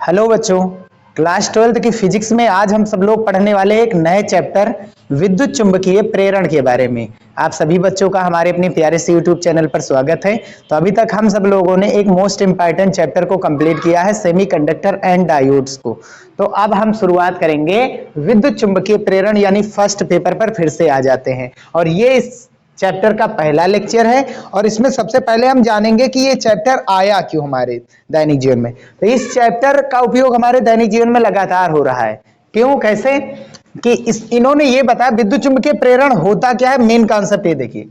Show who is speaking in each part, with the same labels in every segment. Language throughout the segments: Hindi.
Speaker 1: हेलो बच्चों, क्लास 12 की फिजिक्स में आज हम सब लोग पढ़ने वाले एक नए चैप्टर विद्युत चुंबकीय प्रेरण के बारे में। आप सभी बच्चों का हमारे अपने प्यारे से यूट्यूब चैनल पर स्वागत है। तो अभी तक हम सब लोगों ने एक मोस्ट इंपॉर्टेंट चैप्टर को कंप्लीट किया है, सेमीकंडक्टर एंड डायोड्स को। तो अब हम शुरुआत करेंगे विद्युत चुंबकीय प्रेरण यानी फर्स्ट पेपर पर फिर से आ जाते हैं। और ये इस चैप्टर का पहला लेक्चर है और इसमें सबसे पहले हम जानेंगे कि ये चैप्टर आया क्यों हमारे दैनिक जीवन में। तो इस चैप्टर का उपयोग हमारे दैनिक जीवन में लगातार हो रहा है। क्यों, कैसे कि इन्होंने ये बताया विद्युत चुंबकीय प्रेरण होता क्या है। मेन कॉन्सेप्ट ये देखिए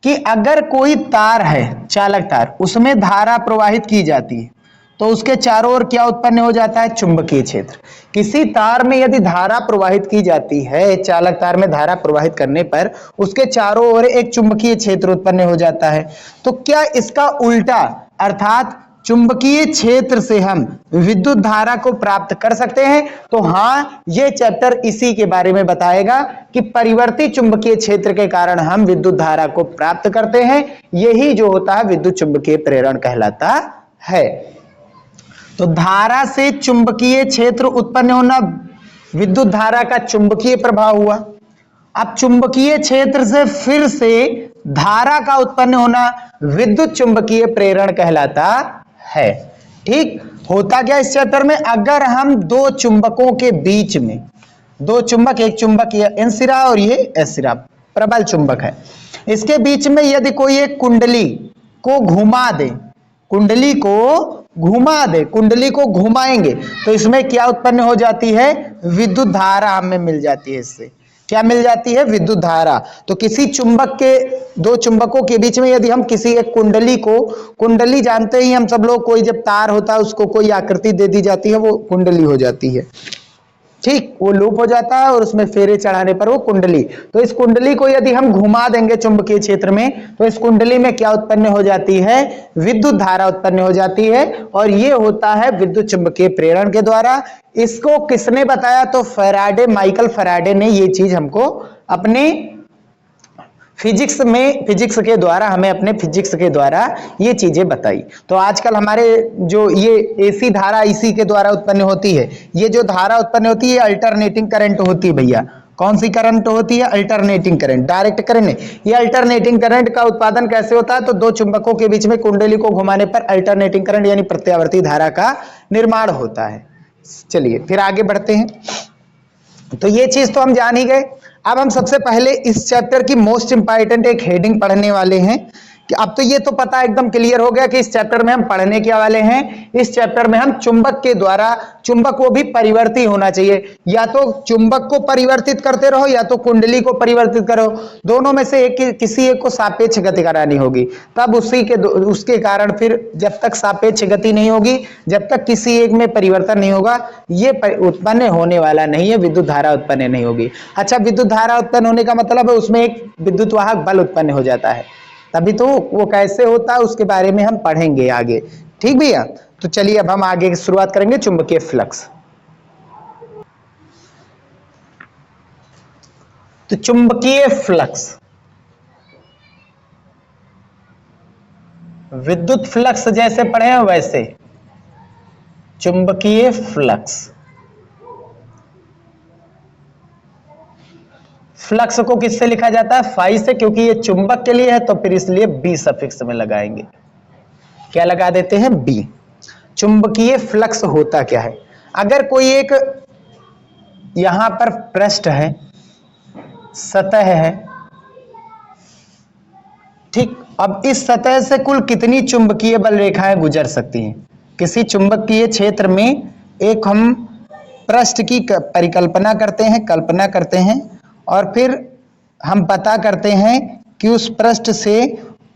Speaker 1: कि अगर कोई तार है, चालक तार, उसमें धारा प्रवाहित की जाती है तो उसके चारों ओर क्या उत्पन्न हो जाता है, चुंबकीय क्षेत्र। किसी तार में यदि धारा प्रवाहित की जाती है, चालक तार में धारा प्रवाहित करने पर उसके चारों ओर एक चुंबकीय क्षेत्र उत्पन्न हो जाता है। तो क्या इसका उल्टा अर्थात चुंबकीय क्षेत्र से हम विद्युत धारा को प्राप्त कर सकते हैं? तो हाँ, ये चैप्टर इसी के बारे में बताएगा कि परिवर्ती चुंबकीय क्षेत्र के कारण हम विद्युत धारा को प्राप्त करते हैं। यही जो होता है विद्युत चुंबकीय प्रेरण कहलाता है। तो धारा से चुंबकीय क्षेत्र उत्पन्न होना विद्युत धारा का चुंबकीय प्रभाव हुआ। अब चुंबकीय क्षेत्र से फिर से धारा का उत्पन्न होना विद्युत चुंबकीय प्रेरण कहलाता है। ठीक, होता क्या इस चैप्टर में, अगर हम दो चुंबकों के बीच में, दो चुंबक, एक चुंबक ये एन सिरा और ये एस सिरा, प्रबल चुंबक है, इसके बीच में यदि कोई एक कुंडली को घुमा दे, कुंडली को घुमा दे, कुंडली को घुमाएंगे तो इसमें क्या उत्पन्न हो जाती है, विद्युत धारा हमें मिल जाती है। इससे क्या मिल जाती है, विद्युत धारा। तो किसी चुंबक के, दो चुंबकों के बीच में यदि हम किसी एक कुंडली को, कुंडली जानते ही हम सब लोग, कोई जब तार होता है उसको कोई आकृति दे दी जाती है, वो कुंडली हो जाती है। ठीक, वो लूप हो जाता है और उसमें फेरे चढ़ाने पर वो कुंडली। तो इस कुंडली को यदि हम घुमा देंगे चुंबकीय क्षेत्र में तो इस कुंडली में क्या उत्पन्न हो जाती है, विद्युत धारा उत्पन्न हो जाती है। और ये होता है विद्युत चुंबकीय प्रेरण के द्वारा। इसको किसने बताया, तो फैराडे, माइकल फैराडे ने ये चीज हमको अपने फिजिक्स में, फिजिक्स के द्वारा हमें अपने फिजिक्स के द्वारा ये चीजें बताई। तो आजकल हमारे जो ये एसी धारा इसी के द्वारा उत्पन्न होती है। ये जो धारा उत्पन्न होती है अल्टरनेटिंग करंट होती है भैया। कौन सी करंट होती है, अल्टरनेटिंग करंट, डायरेक्ट करंट नहीं। ये अल्टरनेटिंग करंट का उत्पादन कैसे होता है, तो दो चुंबकों के बीच में कुंडली को घुमाने पर अल्टरनेटिंग करंट यानी प्रत्यावर्ती धारा का निर्माण होता है। चलिए फिर आगे बढ़ते हैं। तो ये चीज तो हम जान ही गए। अब हम सबसे पहले इस चैप्टर की मोस्ट इंपॉर्टेंट एक हेडिंग पढ़ने वाले हैं कि अब तो ये तो पता एकदम क्लियर हो गया कि इस चैप्टर में हम पढ़ने क्या वाले हैं। इस चैप्टर में हम चुंबक के द्वारा, चुंबक वो भी परिवर्ती होना चाहिए, या तो चुंबक को परिवर्तित करते रहो या तो कुंडली को परिवर्तित करो, दोनों में से एक, किसी एक को सापेक्ष गति करानी होगी। तब उसके कारण फिर जब तक सापेक्ष गति नहीं होगी, जब तक किसी एक में परिवर्तन नहीं होगा, ये उत्पन्न होने वाला नहीं है, विद्युत धारा उत्पन्न नहीं होगी। अच्छा, विद्युत धारा उत्पन्न होने का मतलब है उसमें एक विद्युत वाहक बल उत्पन्न हो जाता है, तभी तो वो कैसे होता है उसके बारे में हम पढ़ेंगे आगे। ठीक भैया, तो चलिए अब हम आगे की शुरुआत करेंगे चुंबकीय फ्लक्स। तो चुंबकीय फ्लक्स, विद्युत फ्लक्स जैसे पढ़े हैं वैसे चुंबकीय फ्लक्स। फ्लक्स को किससे लिखा जाता है, फाई से, क्योंकि ये चुंबक के लिए है तो फिर इसलिए बी सफिक्स में लगाएंगे। क्या लगा देते हैं, बी। चुंबकीय फ्लक्स होता क्या है, अगर कोई एक यहां पर पृष्ठ है, सतह है, ठीक, अब इस सतह से कुल कितनी चुंबकीय बल रेखाएं गुजर सकती हैं। किसी चुंबकीय क्षेत्र में एक हम पृष्ठ की परिकल्पना करते हैं, कल्पना करते हैं, और फिर हम पता करते हैं कि उस पृष्ठ से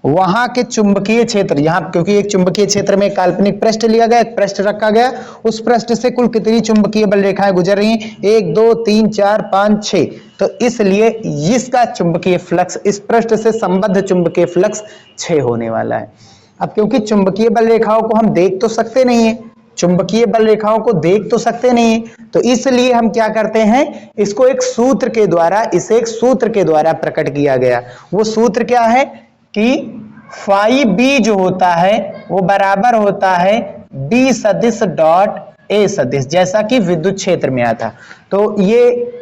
Speaker 1: वहां के चुंबकीय क्षेत्र, यहां क्योंकि एक चुंबकीय क्षेत्र में काल्पनिक पृष्ठ लिया गया, एक पृष्ठ रखा गया, उस पृष्ठ से कुल कितनी चुंबकीय बल रेखाएं गुजर रही हैं, 1 2 3 4 5 6। तो इसलिए इसका चुंबकीय फ्लक्स, इस पृष्ठ से संबद्ध चुंबकीय फ्लक्स 6 होने वाला है। अब क्योंकि चुंबकीय बल रेखाओं को हम देख तो सकते नहीं है, चुंबकीय बल रेखाओं को देख तो सकते नहीं, तो इसलिए हम क्या करते हैं, इसको एक सूत्र के द्वारा, इसे एक सूत्र के द्वारा प्रकट किया गया। वो सूत्र क्या है कि फाई बी जो होता है वो बराबर होता है बी सदिश डॉट ए सदिश, जैसा कि विद्युत क्षेत्र में आता। तो ये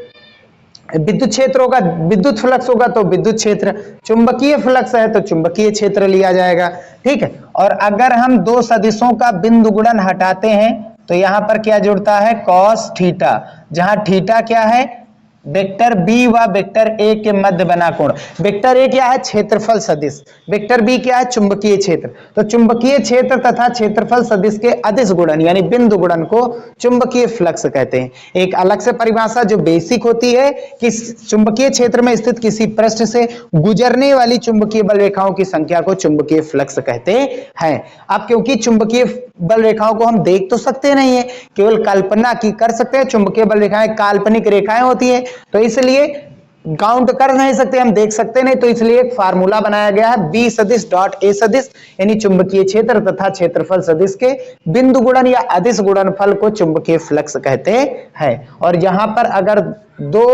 Speaker 1: विद्युत क्षेत्र होगा, विद्युत फ्लक्स होगा तो विद्युत क्षेत्र, चुंबकीय फ्लक्स है तो चुंबकीय क्षेत्र लिया जाएगा। ठीक है, और अगर हम दो सदिशों का बिंदु गुणन हटाते हैं तो यहां पर क्या जुड़ता है, कॉस थीटा, जहां थीटा क्या है, वेक्टर बी व वेक्टर ए के मध्य बना कोण। वेक्टर ए क्या है, क्षेत्रफल सदिश, वेक्टर बी क्या है, चुंबकीय क्षेत्र। तो चुंबकीय क्षेत्र तथा क्षेत्रफल सदिश के अदिश गुणन यानी बिंदु गुणन को चुंबकीय फ्लक्स कहते हैं। एक अलग से परिभाषा जो बेसिक होती है कि चुंबकीय क्षेत्र में स्थित किसी पृष्ठ से गुजरने वाली चुंबकीय बल रेखाओं की संख्या को चुंबकीय फ्लक्स कहते हैं। अब क्योंकि चुंबकीय बल रेखाओं को हम देख तो सकते नहीं है, केवल कल्पना की कर सकते हैं। चुंबकीय बल रेखाएं काल्पनिक रेखाएं होती है, तो इसलिए काउंट कर नहीं सकते, हम देख सकते नहीं, तो इसलिए एक फार्मूला बनाया गया है बी सदिश डॉट ए सदिश, यानी चुंबकीय क्षेत्र तथा क्षेत्रफल सदिश के बिंदु गुणन या अदिश गुणनफल को चुंबकीय फ्लक्स कहते हैं। और यहां पर अगर दो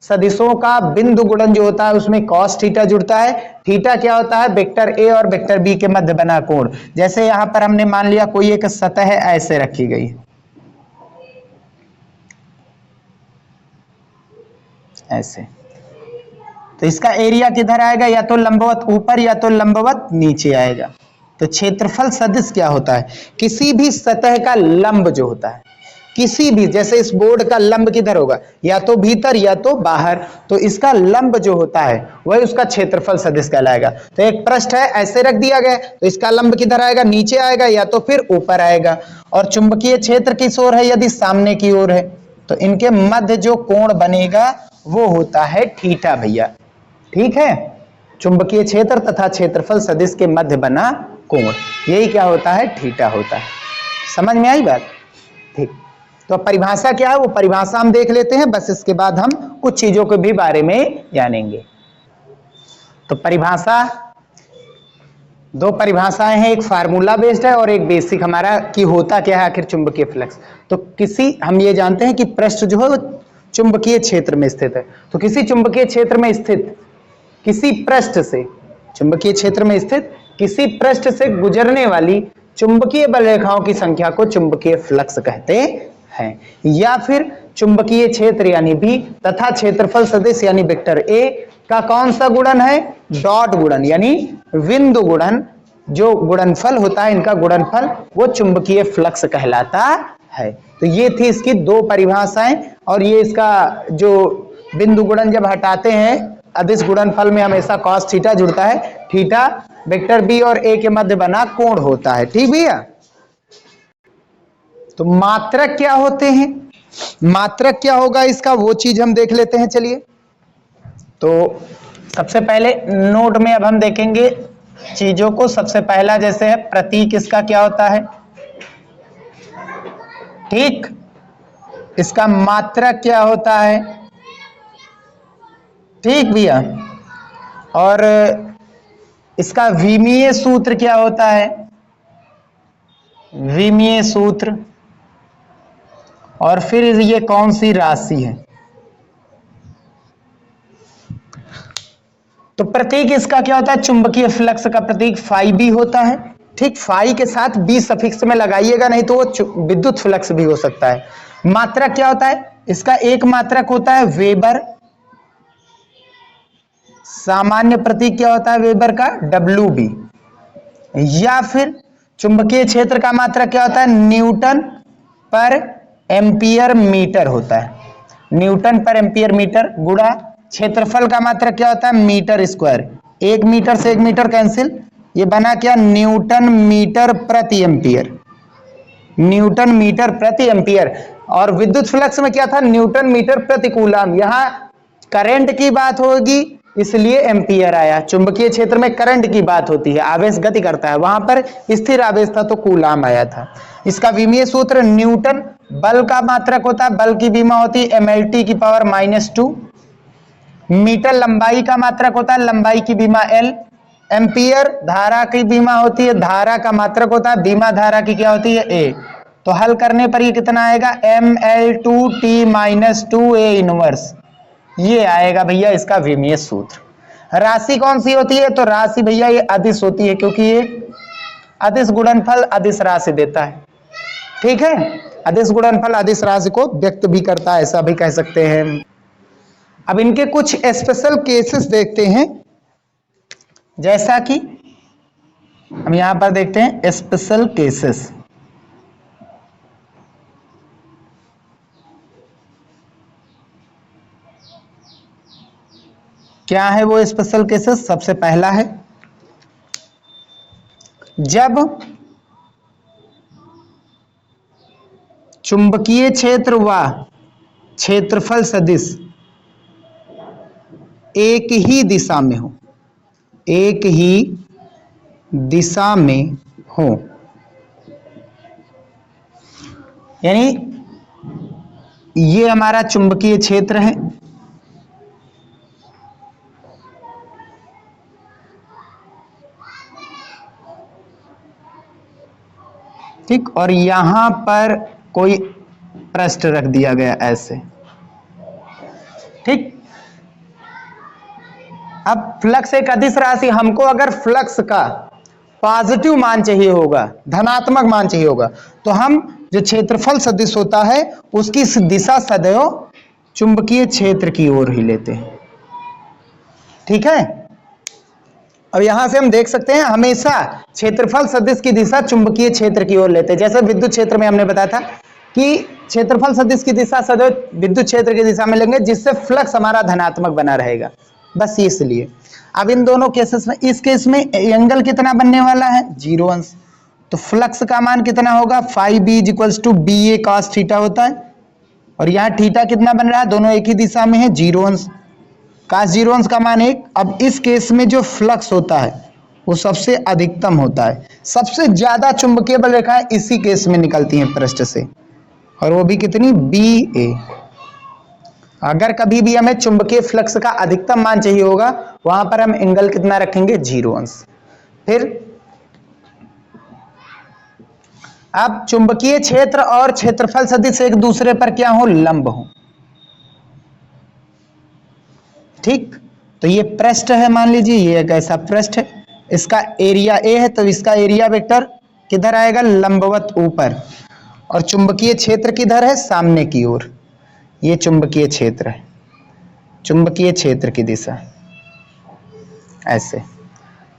Speaker 1: सदिशों का बिंदु गुणन जो होता है उसमें cos थीटा जुड़ता है। थीटा क्या होता है, वेक्टर ए और वेक्टर बी के मध्य बना कोण। जैसे यहां पर हमने मान लिया कोई एक सतह ऐसे रखी गई, ऐसे, तो इसका एरिया किधर आएगा, या तो लंबवत ऊपर या तो लंबवत नीचे आएगा। तो क्षेत्रफल सदिश क्या होता है, किसी भी सतह का लंब जो होता है, किसी भी, जैसे इस बोर्ड का लंब किधर होगा, या तो भीतर या तो बाहर, तो इसका लंब जो होता है वही उसका क्षेत्रफल सदिश कहलाएगा। तो एक पृष्ठ है ऐसे रख दिया गया, तो इसका लंब किधर आएगा, नीचे आएगा या तो फिर ऊपर आएगा। और चुंबकीय क्षेत्र किस ओर है, यदि सामने की ओर है, तो इनके मध्य जो कोण बनेगा वो होता है थीटा भैया। ठीक है, चुंबकीय क्षेत्र तथा क्षेत्रफल सदिश के मध्य बना कोण, यही क्या होता है, थीटा होता है। समझ में आई बात? ठीक, तो परिभाषा क्या है वो परिभाषा हम देख लेते हैं, बस इसके बाद हम कुछ चीजों के भी बारे में जानेंगे। तो परिभाषा, दो परिभाषाएं हैं, एक फार्मूला बेस्ड है और एक बेसिक हमारा कि होता क्या है आखिर चुंबकीय फ्लक्स। तो किसी, हम ये जानते हैं कि पृष्ठ जो है वो चुंबकीय क्षेत्र में स्थित है, तो किसी चुंबकीय क्षेत्र में स्थित किसी पृष्ठ से, चुंबकीय क्षेत्र में स्थित किसी पृष्ठ से गुजरने वाली चुंबकीय बल रेखाओं की संख्या को चुंबकीय फ्लक्स कहते हैं। या फिर चुंबकीय क्षेत्र यानी बी तथा क्षेत्रफल सदिश यानी वेक्टर ए का कौन सा गुणन है, डॉट गुणन यानी बिंदु गुणन, जो गुणनफल होता है इनका गुणनफल वो चुंबकीय फ्लक्स कहलाता है। तो ये थी इसकी दो परिभाषाएं, और ये इसका जो बिंदु गुणन जब हटाते हैं अदिश गुणनफल में हमेशा cos थीटा जुड़ता है, थीटा वेक्टर बी और ए के मध्य बना कोण होता है। ठीक भैया, तो मात्रक क्या होते हैं, मात्रक क्या होगा इसका वो चीज हम देख लेते हैं। चलिए, तो सबसे पहले नोट में अब हम देखेंगे चीजों को। सबसे पहला जैसे है प्रतीक, इसका क्या होता है, ठीक, इसका मात्रक क्या होता है, ठीक भैया, और इसका विमीय सूत्र क्या होता है, विमीय सूत्र, और फिर ये कौन सी राशि है। तो प्रतीक इसका क्या होता है, चुंबकीय फ्लक्स का प्रतीक फाई बी होता है। ठीक, फाई के साथ बी सफिक्स में लगाइएगा, नहीं तो वो विद्युत फ्लक्स भी हो सकता है। मात्रक क्या होता है, इसका एक मात्रक होता है वेबर, सामान्य प्रतीक क्या होता है वेबर का, डब्ल्यू बी। या फिर चुंबकीय क्षेत्र का मात्रक क्या होता है, न्यूटन पर एम्पियर मीटर होता है, न्यूटन पर एम्पियर मीटर, गुणा क्षेत्रफल का मात्रक क्या होता है, मीटर स्क्वायर। एक मीटर से एक मीटर कैंसिल, ये बना क्या, न्यूटन मीटर प्रति एम्पियर, न्यूटन मीटर प्रति एम्पियर। और विद्युत फ्लक्स में क्या था, न्यूटन मीटर प्रति कूलम, यहां करंट की बात होगी इसलिए एम्पियर आया। चुंबकीय क्षेत्र में करंट की बात होती है, आवेश गति करता है, वहां पर स्थिर आवेश था तो कूलम आया था। इसका विमीय सूत्र, न्यूटन बल का मात्रक होता है, बल की विमा होती है mlt की पावर -2, मीटर लंबाई का मात्रक होता है, लंबाई की बीमा L, एम्पियर धारा की बीमा होती है, धारा का मात्रक होता है, बीमा धारा की क्या होती है A। तो हल करने पर ये कितना आएगा, ml2t - 2A इनवर्स, ये आएगा भैया इसका विमीय सूत्र। राशि कौन सी होती है? तो राशि भैया ये अदिश होती है, क्योंकि ये अदिश गुणनफल अदिश राशि देता है। ठीक है, अदिश गुणनफल अदिश राशि को व्यक्त भी करता है, ऐसा भी कह सकते हैं। अब इनके कुछ स्पेशल केसेस देखते हैं, जैसा कि हम यहां पर देखते हैं स्पेशल केसेस। क्या है वो स्पेशल केसेस? सबसे पहला है जब चुंबकीय क्षेत्र व क्षेत्रफल सदिश एक ही दिशा में हो, एक ही दिशा में हो, यानी ये हमारा चुंबकीय क्षेत्र है, ठीक, और यहां पर कोई पृष्ठ रख दिया गया ऐसे, ठीक। अब फ्लक्स एक अदिश राशि, हमको अगर फ्लक्स का पॉजिटिव मान चाहिए होगा, धनात्मक मान चाहिए होगा, तो हम जो क्षेत्रफल सदिश होता है उसकी दिशा सदैव चुंबकीय क्षेत्र की ओर ही लेते हैं। ठीक है, अब यहां से हम देख सकते हैं हमेशा क्षेत्रफल सदिश की दिशा चुंबकीय क्षेत्र की ओर लेते हैं। जैसे विद्युत क्षेत्र में हमने बताया था कि क्षेत्रफल सदिश की दिशा सदैव विद्युत क्षेत्र की दिशा में लेंगे, जिससे फ्लक्स हमारा धनात्मक बना रहेगा, बस इसलिए। अब इन दोनों केसेस में, इस केस में एंगल कितना बनने वाला है? 0 अंश। तो फ्लक्स का मान कितना होगा? phi b = BA cos theta होता है, और यहाँ थीटा कितना बन रहा है? दोनों एक ही दिशा में है, 0 अंश। cos 0 अंश का मान 1। अब इस केस में जो फ्लक्स होता है वो सबसे अधिकतम होता है, सबसे ज्यादा चुंबकीय बल रेखाएं इसी केस में निकलती हैं पृष्ठ से, और वो भी कितनी? BA। अगर कभी भी हमें चुंबकीय फ्लक्स का अधिकतम मान चाहिए होगा, वहां पर हम एंगल कितना रखेंगे? 0 अंश। फिर अब चुंबकीय क्षेत्र और क्षेत्रफल सदिश एक दूसरे पर क्या हो? लंब हो, ठीक। तो ये पृष्ठ है, मान लीजिए ये एक ऐसा पृष्ठ है, इसका एरिया A है, तो इसका एरिया वेक्टर किधर आएगा? लंबवत ऊपर। और चुंबकीय क्षेत्र किधर है? सामने की ओर। ये चुंबकीय क्षेत्र है, चुंबकीय क्षेत्र की दिशा ऐसे।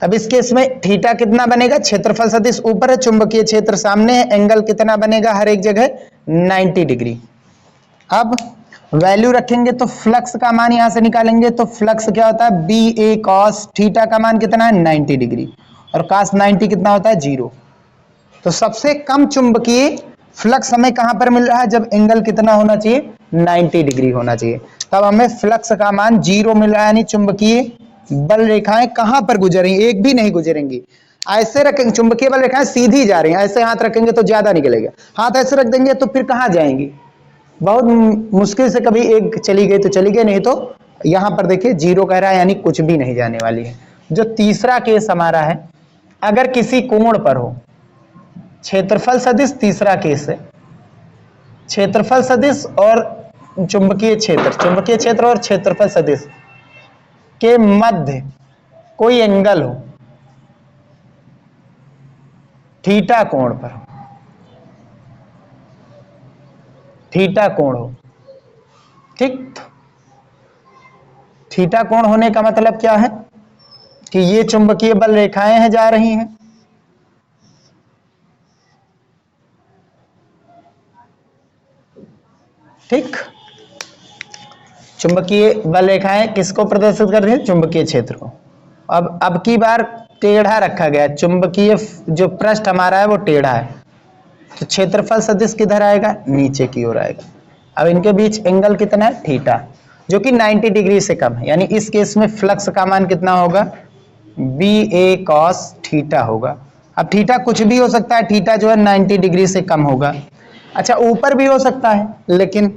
Speaker 1: अब इस केस में थीटा कितना बनेगा? क्षेत्रफल सदिश ऊपर है, चुंबकीय क्षेत्र सामने है, एंगल कितना बनेगा हर एक जगह? 90 डिग्री। अब वैल्यू रखेंगे तो फ्लक्स का मान यहां से निकालेंगे, तो फ्लक्स क्या होता है? BA cos थीटा का मान कितना है? 90 डिग्री, और cos 90 कितना होता है? 0। तो सबसे कम चुंबकीय फ्लक्स हमें कहां पर मिल रहा है? जब एंगल कितना होना चाहिए? 90 डिग्री होना चाहिए, तब हमें फ्लक्स का मान 0 मिल रहा है, यानी चुंबकीय बल रेखाएं कहां पर गुजरेंगी? एक भी नहीं गुजरेंगी। ऐसे रखेंगे, चुंबकीय बल रेखाएं सीधी जा रही हैं, ऐसे हाथ रखेंगे तो ज्यादा निकलेगा, हाथ ऐसे रख देंगे तो फिर कहां जाएंगी? बहुत मुश्किल से कभी एक चली गई तो चली गई, नहीं तो यहां पर देखिए 0 कह रहा है, यानी कुछ भी नहीं जाने वाली है। जो तीसरा केस हमारा है, अगर किसी कोण पर हो, क्षेत्रफल सदिश तीसरा केस है, क्षेत्रफल सदिश और चुंबकीय क्षेत्र और क्षेत्रफल सदिश के मध्य कोई एंगल हो, थीटा कोण पर हो, थीटा कोण हो, ठीक। थीटा कोण होने का मतलब क्या है? कि ये चुंबकीय बल रेखाएं हैं, जा रही हैं, ठीक। चुंबकीय बल रेखाएं किसको प्रदर्शित कर रही है? चुंबकीय क्षेत्र को। अब की बार टेढ़ा रखा गया, चुंबकीय जो पृष्ठ हमारा है वो टेढ़ा है, तो क्षेत्रफल सदिश किधर आएगा? नीचे की ओर आएगा। अब इनके बीच एंगल कितना है? थीटा, जो कि 90 डिग्री से कम है, यानी इस केस में फ्लक्स का मान कितना होगा? BA cos थीटा होगा। अब थीटा कुछ भी हो सकता है, थीटा जो है 90 डिग्री से कम होगा। अच्छा, ऊपर भी हो सकता है, लेकिन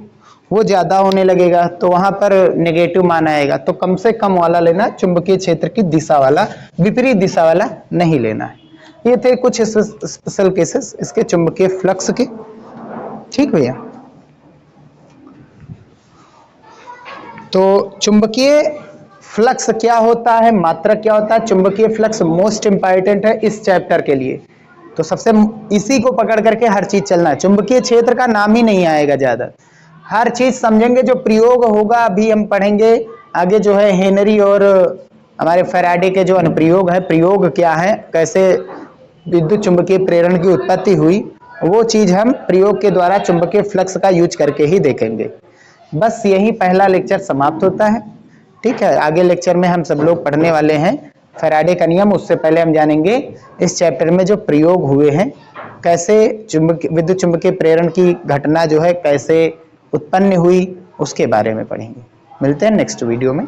Speaker 1: वो ज्यादा होने लगेगा तो वहां पर नेगेटिव मान आएगा, तो कम से कम वाला लेना, चुंबकीय क्षेत्र की दिशा वाला, विपरीत दिशा वाला नहीं लेना है। ये थे कुछ स्पेशल केसेस इसके चुंबकीय फ्लक्स के, ठीक भैया। तो चुंबकीय फ्लक्स क्या होता है, मात्रक क्या होता है, चुंबकीय फ्लक्स मोस्ट इंपॉर्टेंट है इस चैप्टर के लिए। तो सबसे इसी को पकड़ करके हर चीज चलना है, चुंबकीय क्षेत्र का नाम ही नहीं आएगा ज्यादा, हर चीज समझेंगे। जो प्रयोग होगा अभी हम पढ़ेंगे आगे, जो है हेनरी और हमारे फैराडे के जो अनुप्रयोग है, प्रयोग क्या है, कैसे विद्युत चुंबकीय प्रेरण की उत्पत्ति हुई, वो चीज हम प्रयोग के द्वारा चुंबकीय फ्लक्स का यूज करके ही देखेंगे। बस यही पहला लेक्चर समाप्त होता है। ठीक है, आगे लेक्चर में हम सब लोग पढ़ने वाले हैं फैराडे का नियम। उससे पहले हम जानेंगे इस चैप्टर में जो प्रयोग हुए हैं, कैसे विद्युत चुंबकीय प्रेरण की घटना जो है कैसे उत्पन्न हुई, उसके बारे में पढ़ेंगे। मिलते हैं नेक्स्ट वीडियो में।